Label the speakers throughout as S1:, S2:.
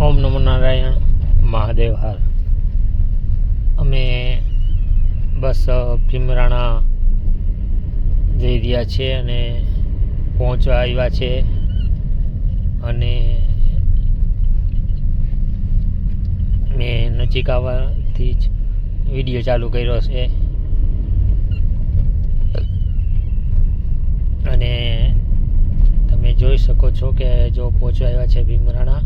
S1: ઓમ નમો નારાયણ મહાદેવ હાર. અમે બસ ભીમરાણા જઈ રહ્યા છીએ અને પહોંચવા આવ્યા છે. અને મેં નજીક આવવાથી જ વિડીયો ચાલુ કર્યો છે. અને તમે જોઈ શકો છો કે જો પહોંચવા આવ્યા છે ભીમરાણા.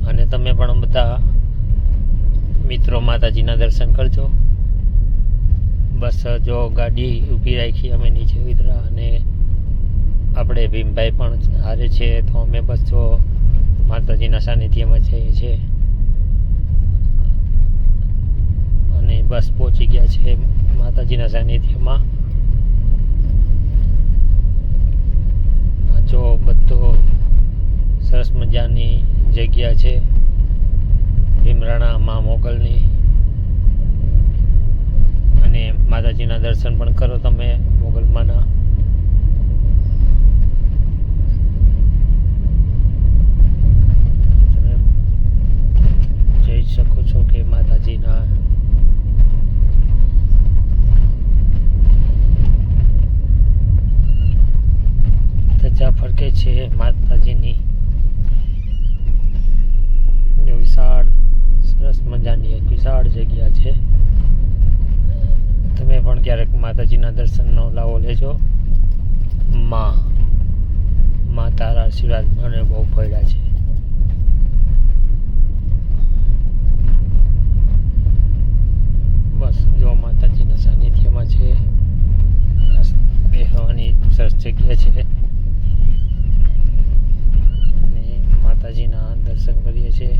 S1: અને તમે પણ બધા મિત્રો માતાજીના દર્શન કરજો. બસ જો ગાડી ઊભી રાખી, અમે નીચે ઉતર્યા અને આપણે ભીમભાઈ પણ હારે છે. તો અમે બસ જો માતાજીના સાનિધ્યમાં જઈએ છીએ અને બસ પહોંચી ગયા છે માતાજીના સાનિધ્યમાં. જો બધો સરસ મજાની જગ્યા છે ભીમરાણા મા મોગલની. અને માતાજીના દર્શન પણ કરો તમે મોગલમાના. તમે જોઈ શકો છો કે માતાજીના ધજા ફરકે છે માતાજીની. વિશાળ સરસ મજાની એક વિશાળ જગ્યા છે. તમે પણ ક્યારેક માતાજીના દર્શનનો લાવો લેજો. મા તારા આશીર્વાદ મને બહુ પડ્યા છે. બસ જો માતાજીના સાનિધ્યમાં છે. બેહવાની સરસ જગ્યા છે અને માતાજીના દર્શન કરીએ છીએ.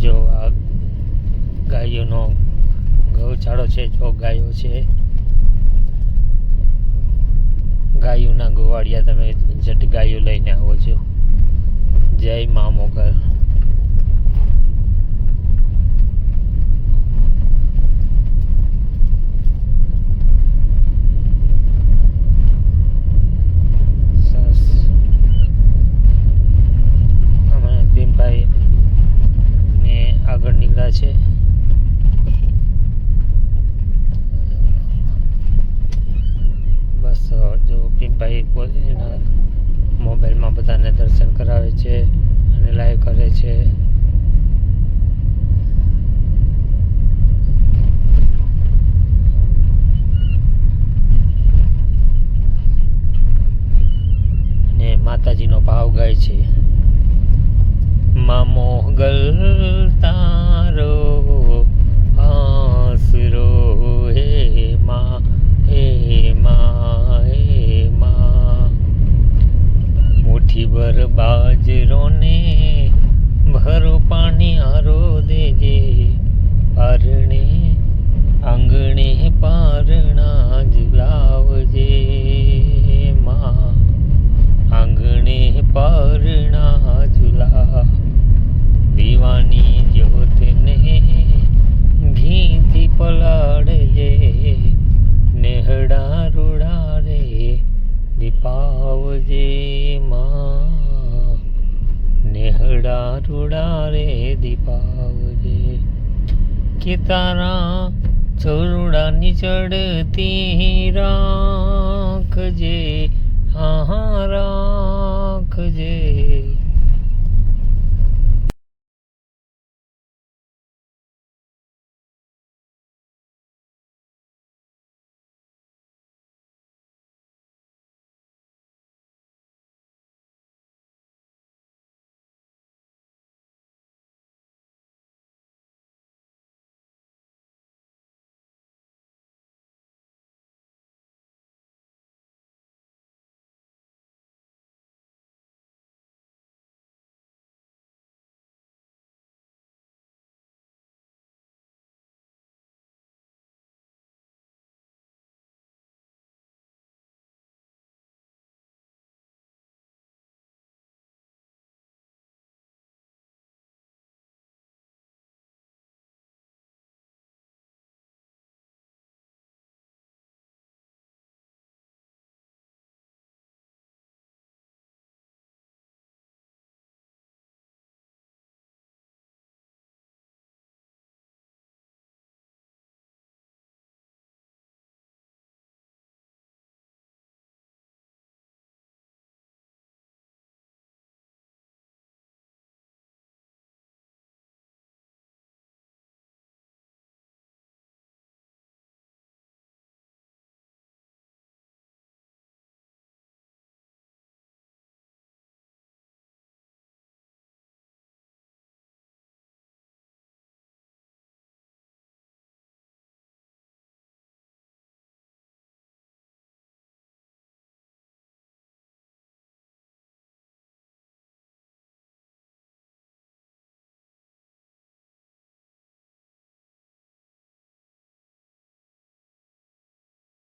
S1: જો આ ગાયોનો ગૌચાળો છે. જો ગાયો છે, ગાયોના ગોવાળિયા. તમે જટ ગાયો લઈને આવો છો. જય મા મોગલ. આગળ નીકળ્યા છે. બસ જો ભીમભાઈ એના મોબાઈલમાં બધાને દર્શન કરાવે છે અને લાઈવ કરે છે. અને માતાજીનો ભાવ ગાય છે. મા મોગલ તારો આસરો હે મા, હે મા, હે મા. મુઠ્ઠી ભર બાજરો ને ભરો પાણી આરો દેજે. પારણે આંગણે પારણા ઝુલાવજે મા. આંગણે પારણા ઝુલા. દીવાની જ્યોતને ઘીથી પલાળજે. નેહડા રૂડા રે દીપાવજે માં. નેહડા રૂડા રે દીપાવજે. કે તારા ચોરુડાની ચડતી રાખજે. હા રાખજે.